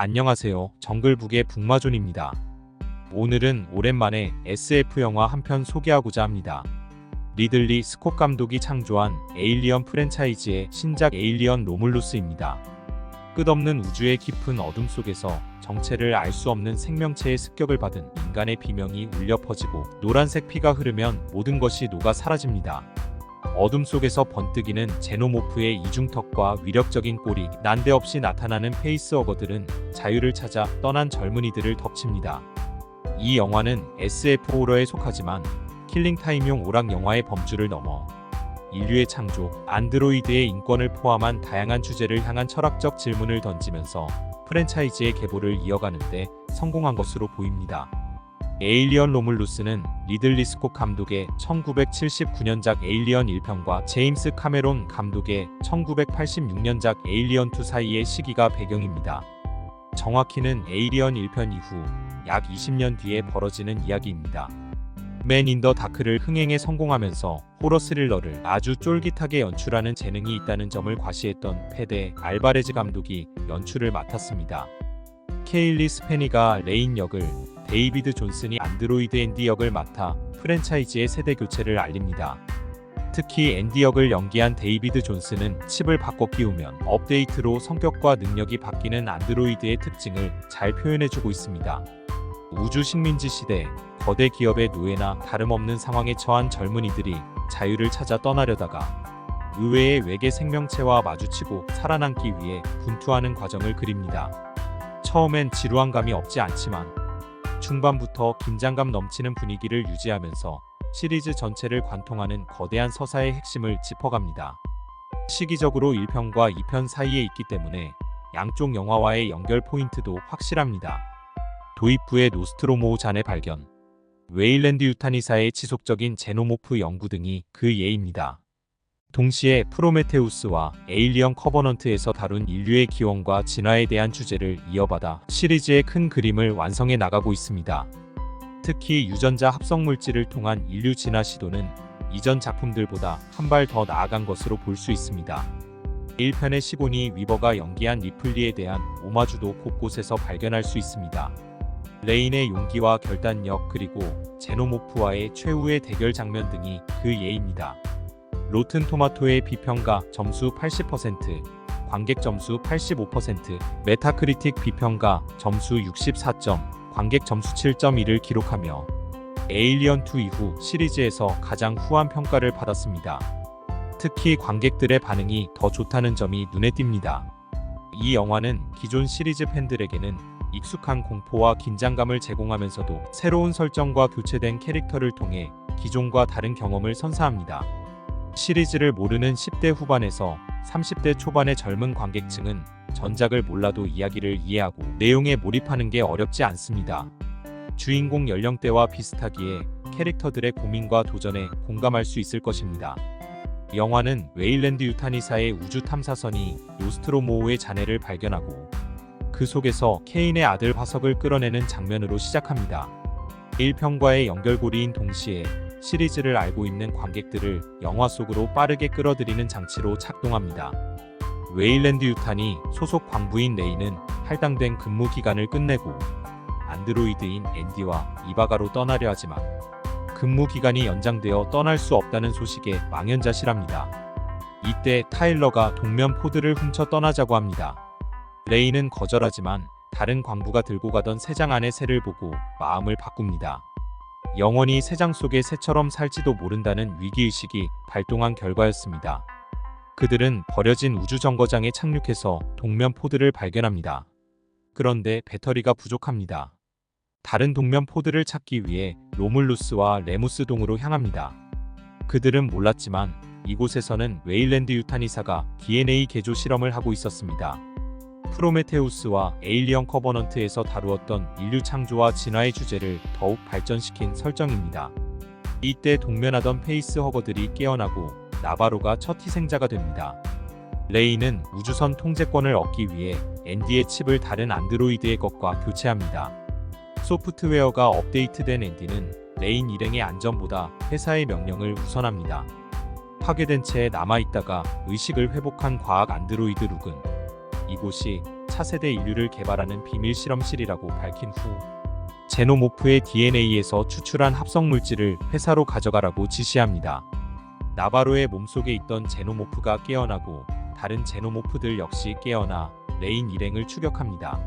안녕하세요. 정글북의 북마존입니다. 오늘은 오랜만에 SF 영화 한 편 소개하고자 합니다. 리들리 스콧 감독이 창조한 에일리언 프랜차이즈의 신작 에일리언 로물루스입니다. 끝없는 우주의 깊은 어둠 속에서 정체를 알 수 없는 생명체의 습격을 받은 인간의 비명이 울려 퍼지고 노란색 피가 흐르면 모든 것이 녹아 사라집니다. 어둠 속에서 번뜩이는 제노모프의 이중턱과 위력적인 꼬리, 난데없이 나타나는 페이스허거들은 자유를 찾아 떠난 젊은이들을 덮칩니다. 이 영화는 SF 호러에 속하지만 킬링타임용 오락 영화의 범주를 넘어 인류의 창조, 안드로이드의 인권을 포함한 다양한 주제를 향한 철학적 질문을 던지면서 프랜차이즈의 계보를 이어가는 데 성공한 것으로 보입니다. 에일리언 로물루스는 리들리 스콧 감독의 1979년작 에일리언 1편과 제임스 카메론 감독의 1986년작 에일리언 2 사이의 시기가 배경입니다. 정확히는 에일리언 1편 이후 약 20년 뒤에 벌어지는 이야기입니다. 맨 인 더 다크를 흥행에 성공하면서 호러 스릴러를 아주 쫄깃하게 연출하는 재능이 있다는 점을 과시했던 페데 알바레즈 감독이 연출을 맡았습니다. 케일리 스페니가 레인 역을, 데이비드 존슨이 안드로이드 앤디 역을 맡아 프랜차이즈의 세대 교체를 알립니다. 특히 앤디 역을 연기한 데이비드 존슨은 칩을 바꿔 끼우면 업데이트로 성격과 능력이 바뀌는 안드로이드의 특징을 잘 표현해주고 있습니다. 우주 식민지 시대, 거대 기업의 노예나 다름없는 상황에 처한 젊은이들이 자유를 찾아 떠나려다가 의외의 외계 생명체와 마주치고 살아남기 위해 분투하는 과정을 그립니다. 처음엔 지루한 감이 없지 않지만 중반부터 긴장감 넘치는 분위기를 유지하면서 시리즈 전체를 관통하는 거대한 서사의 핵심을 짚어갑니다. 시기적으로 1편과 2편 사이에 있기 때문에 양쪽 영화와의 연결 포인트도 확실합니다. 도입부의 노스트로모 잔의 발견, 웨일랜드 유타니사의 지속적인 제노모프 연구 등이 그 예입니다. 동시에 프로메테우스와 에일리언 커버넌트에서 다룬 인류의 기원과 진화에 대한 주제를 이어받아 시리즈의 큰 그림을 완성해 나가고 있습니다. 특히 유전자 합성 물질을 통한 인류 진화 시도는 이전 작품들보다 한 발 더 나아간 것으로 볼 수 있습니다. 1편의 시고니 위버가 연기한 리플리에 대한 오마주도 곳곳에서 발견할 수 있습니다. 레인의 용기와 결단력, 그리고 제노모프와의 최후의 대결 장면 등이 그 예입니다. 로튼 토마토의 비평가 점수 80%, 관객 점수 85%, 메타크리틱 비평가 점수 64점, 관객 점수 7.1을 기록하며 에일리언 2 이후 시리즈에서 가장 후한 평가를 받았습니다. 특히 관객들의 반응이 더 좋다는 점이 눈에 띕니다. 이 영화는 기존 시리즈 팬들에게는 익숙한 공포와 긴장감을 제공하면서도 새로운 설정과 교체된 캐릭터를 통해 기존과 다른 경험을 선사합니다. 시리즈를 모르는 10대 후반에서 30대 초반의 젊은 관객층은 전작을 몰라도 이야기를 이해하고 내용에 몰입하는 게 어렵지 않습니다. 주인공 연령대와 비슷하기에 캐릭터들의 고민과 도전에 공감할 수 있을 것입니다. 영화는 웨일랜드 유타니사의 우주 탐사선이 노스트로모의 잔해를 발견하고 그 속에서 케인의 아들 화석을 끌어내는 장면으로 시작합니다. 1편과의 연결고리인 동시에 시리즈를 알고 있는 관객들을 영화 속으로 빠르게 끌어들이는 장치로 작동합니다. 웨일랜드 유탄이 소속 광부인 레이는 할당된 근무 기간을 끝내고 안드로이드인 앤디와 이바가로 떠나려 하지만 근무 기간이 연장되어 떠날 수 없다는 소식에 망연자실합니다. 이때 타일러가 동면 포드를 훔쳐 떠나자고 합니다. 레이는 거절하지만 다른 광부가 들고 가던 새장 안의 새를 보고 마음을 바꿉니다. 영원히 새장 속의 새처럼 살지도 모른다는 위기의식이 발동한 결과였습니다. 그들은 버려진 우주정거장에 착륙해서 동면 포드를 발견합니다. 그런데 배터리가 부족합니다. 다른 동면 포드를 찾기 위해 로물루스와 레무스 동으로 향합니다. 그들은 몰랐지만 이곳에서는 웨일랜드 유타니사가 DNA 개조 실험을 하고 있었습니다. 프로메테우스와 에일리언 커버넌트에서 다루었던 인류 창조와 진화의 주제를 더욱 발전시킨 설정입니다. 이때 동면하던 페이스허거들이 깨어나고 나바로가 첫 희생자가 됩니다. 레이는 우주선 통제권을 얻기 위해 앤디의 칩을 다른 안드로이드의 것과 교체합니다. 소프트웨어가 업데이트된 앤디는 레인 일행의 안전보다 회사의 명령을 우선합니다. 파괴된 채 남아있다가 의식을 회복한 과학 안드로이드 룩은 이곳이 차세대 인류를 개발하는 비밀 실험실이라고 밝힌 후 제노모프의 DNA에서 추출한 합성 물질을 회사로 가져가라고 지시합니다. 나바로의 몸속에 있던 제노모프가 깨어나고 다른 제노모프들 역시 깨어나 레인 일행을 추격합니다.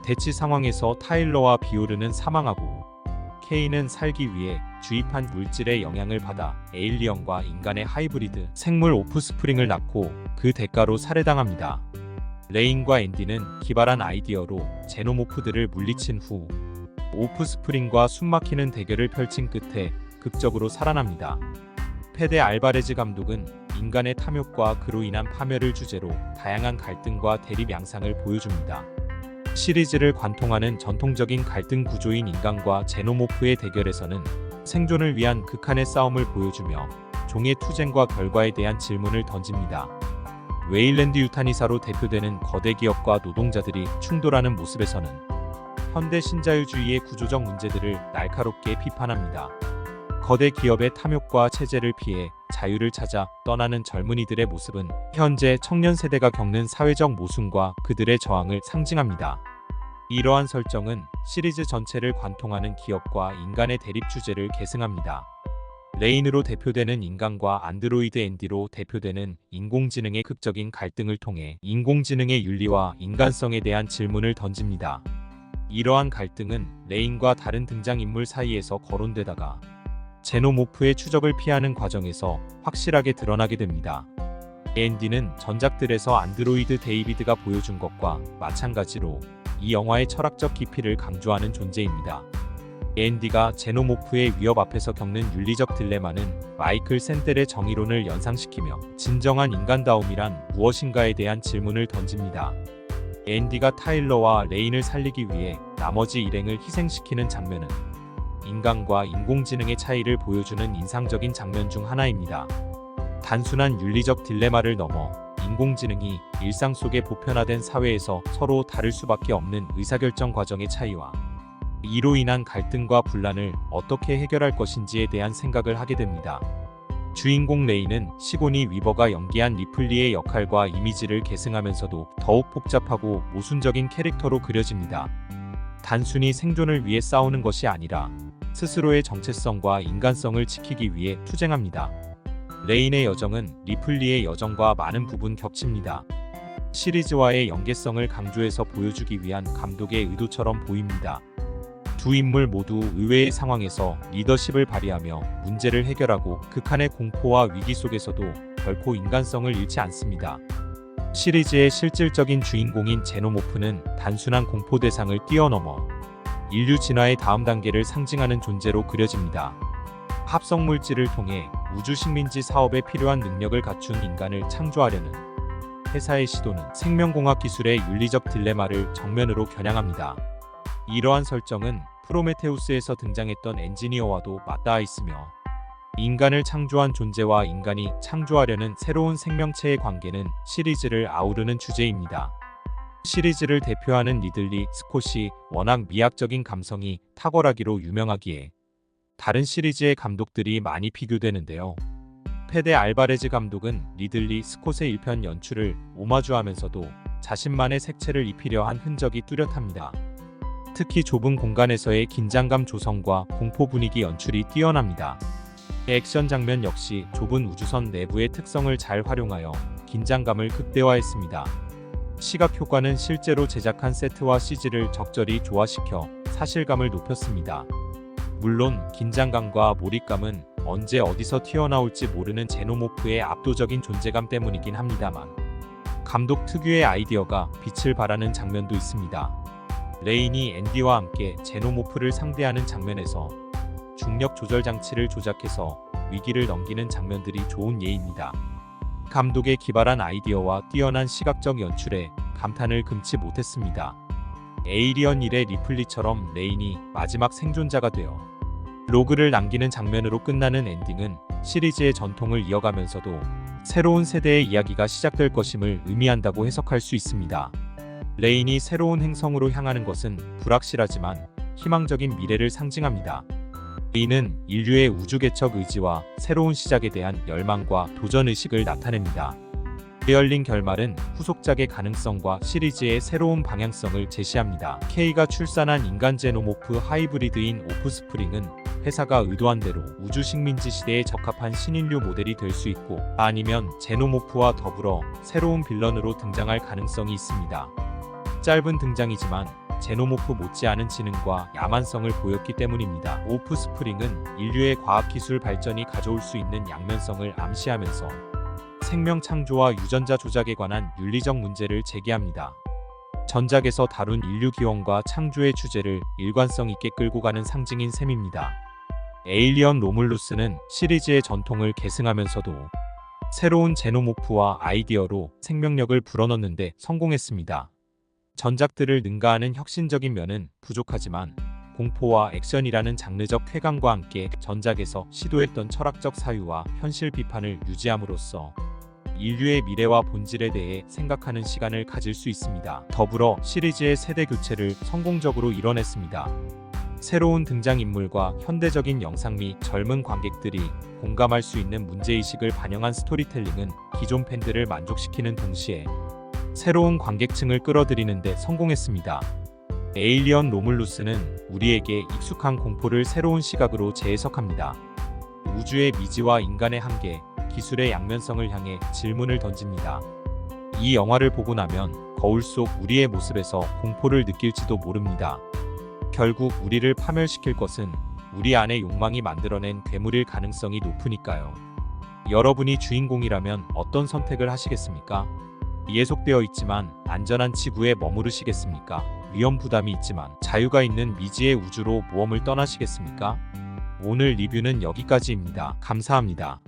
대치 상황에서 타일러와 비오르는 사망하고 케이는 살기 위해 주입한 물질의 영향을 받아 에일리언과 인간의 하이브리드 생물 오프스프링을 낳고 그 대가로 살해당합니다. 레인과 앤디는 기발한 아이디어로 제노모프들을 물리친 후 오프스프링과 숨막히는 대결을 펼친 끝에 극적으로 살아납니다. 페데 알바레즈 감독은 인간의 탐욕과 그로 인한 파멸을 주제로 다양한 갈등과 대립 양상을 보여줍니다. 시리즈를 관통하는 전통적인 갈등 구조인 인간과 제노모프의 대결에서는 생존을 위한 극한의 싸움을 보여주며 종의 투쟁과 결과에 대한 질문을 던집니다. 웨일랜드 유타니사로 대표되는 거대 기업과 노동자들이 충돌하는 모습에서는 현대 신자유주의의 구조적 문제들을 날카롭게 비판합니다. 거대 기업의 탐욕과 체제를 피해 자유를 찾아 떠나는 젊은이들의 모습은 현재 청년 세대가 겪는 사회적 모순과 그들의 저항을 상징합니다. 이러한 설정은 시리즈 전체를 관통하는 기업과 인간의 대립 주제를 계승합니다. 레인으로 대표되는 인간과 안드로이드 앤디로 대표되는 인공지능의 극적인 갈등을 통해 인공지능의 윤리와 인간성에 대한 질문을 던집니다. 이러한 갈등은 레인과 다른 등장인물 사이에서 거론되다가 제노모프의 추적을 피하는 과정에서 확실하게 드러나게 됩니다. 앤디는 전작들에서 안드로이드 데이비드가 보여준 것과 마찬가지로 이 영화의 철학적 깊이를 강조하는 존재입니다. 앤디가 제노모프의 위협 앞에서 겪는 윤리적 딜레마는 마이클 샌델의 정의론을 연상시키며 진정한 인간다움이란 무엇인가에 대한 질문을 던집니다. 앤디가 타일러와 레인을 살리기 위해 나머지 일행을 희생시키는 장면은 인간과 인공지능의 차이를 보여주는 인상적인 장면 중 하나입니다. 단순한 윤리적 딜레마를 넘어 인공지능이 일상 속에 보편화된 사회에서 서로 다를 수밖에 없는 의사결정 과정의 차이와 이로 인한 갈등과 분란을 어떻게 해결할 것인지에 대한 생각을 하게 됩니다. 주인공 레이는 시고니 위버가 연기한 리플리의 역할과 이미지를 계승하면서도 더욱 복잡하고 모순적인 캐릭터로 그려집니다. 단순히 생존을 위해 싸우는 것이 아니라 스스로의 정체성과 인간성을 지키기 위해 투쟁합니다. 레인의 여정은 리플리의 여정과 많은 부분 겹칩니다. 시리즈와의 연계성을 강조해서 보여주기 위한 감독의 의도처럼 보입니다. 두 인물 모두 의외의 상황에서 리더십을 발휘하며 문제를 해결하고 극한의 공포와 위기 속에서도 결코 인간성을 잃지 않습니다. 시리즈의 실질적인 주인공인 제노모프는 단순한 공포 대상을 뛰어넘어 인류 진화의 다음 단계를 상징하는 존재로 그려집니다. 합성 물질을 통해 우주 식민지 사업에 필요한 능력을 갖춘 인간을 창조하려는 회사의 시도는 생명공학 기술의 윤리적 딜레마를 정면으로 겨냥합니다. 이러한 설정은 프로메테우스에서 등장했던 엔지니어와도 맞닿아 있으며 인간을 창조한 존재와 인간이 창조하려는 새로운 생명체의 관계는 시리즈를 아우르는 주제입니다. 시리즈를 대표하는 리들리 스콧이 워낙 미학적인 감성이 탁월하기로 유명하기에 다른 시리즈의 감독들이 많이 비교되는데요. 페데 알바레즈 감독은 리들리 스콧의 1편 연출을 오마주하면서도 자신만의 색채를 입히려 한 흔적이 뚜렷합니다. 특히 좁은 공간에서의 긴장감 조성과 공포 분위기 연출이 뛰어납니다. 액션 장면 역시 좁은 우주선 내부의 특성을 잘 활용하여 긴장감을 극대화했습니다. 시각 효과는 실제로 제작한 세트와 CG를 적절히 조화시켜 사실감을 높였습니다. 물론 긴장감과 몰입감은 언제 어디서 튀어나올지 모르는 제노모프의 압도적인 존재감 때문이긴 합니다만 감독 특유의 아이디어가 빛을 발하는 장면도 있습니다. 레인이 앤디와 함께 제노모프를 상대하는 장면에서 중력 조절 장치를 조작해서 위기를 넘기는 장면들이 좋은 예입니다. 감독의 기발한 아이디어와 뛰어난 시각적 연출에 감탄을 금치 못했습니다. 에이리언 1의 리플리처럼 레인이 마지막 생존자가 되어 로그를 남기는 장면으로 끝나는 엔딩은 시리즈의 전통을 이어가면서도 새로운 세대의 이야기가 시작될 것임을 의미한다고 해석할 수 있습니다. 레인이 새로운 행성으로 향하는 것은 불확실하지만 희망적인 미래를 상징합니다. 레인은 인류의 우주 개척 의지와 새로운 시작에 대한 열망과 도전 의식을 나타냅니다. 되얼린 결말은 후속작의 가능성과 시리즈의 새로운 방향성을 제시합니다. K가 출산한 인간 제노모프 하이브리드인 오프스프링은 회사가 의도한 대로 우주 식민지 시대에 적합한 신인류 모델이 될 수 있고, 아니면 제노모프와 더불어 새로운 빌런으로 등장할 가능성이 있습니다. 짧은 등장이지만 제노모프 못지않은 지능과 야만성을 보였기 때문입니다. 오프스프링은 인류의 과학기술 발전이 가져올 수 있는 양면성을 암시하면서 생명 창조와 유전자 조작에 관한 윤리적 문제를 제기합니다. 전작에서 다룬 인류 기원과 창조의 주제를 일관성 있게 끌고 가는 상징인 셈입니다. 에일리언 로물루스는 시리즈의 전통을 계승하면서도 새로운 제노모프와 아이디어로 생명력을 불어넣는데 성공했습니다. 전작들을 능가하는 혁신적인 면은 부족하지만 공포와 액션이라는 장르적 쾌감과 함께 전작에서 시도했던 철학적 사유와 현실 비판을 유지함으로써 인류의 미래와 본질에 대해 생각하는 시간을 가질 수 있습니다. 더불어 시리즈의 세대 교체를 성공적으로 이뤄냈습니다. 새로운 등장인물과 현대적인 영상 및 젊은 관객들이 공감할 수 있는 문제의식을 반영한 스토리텔링은 기존 팬들을 만족시키는 동시에 새로운 관객층을 끌어들이는 데 성공했습니다. 에일리언 로물루스는 우리에게 익숙한 공포를 새로운 시각으로 재해석합니다. 우주의 미지와 인간의 한계, 기술의 양면성을 향해 질문을 던집니다. 이 영화를 보고 나면 거울 속 우리의 모습에서 공포를 느낄지도 모릅니다. 결국 우리를 파멸시킬 것은 우리 안의 욕망이 만들어낸 괴물일 가능성이 높으니까요. 여러분이 주인공이라면 어떤 선택을 하시겠습니까? 예속되어 있지만 안전한 지구에 머무르시겠습니까? 위험 부담이 있지만 자유가 있는 미지의 우주로 모험을 떠나시겠습니까? 오늘 리뷰는 여기까지입니다. 감사합니다.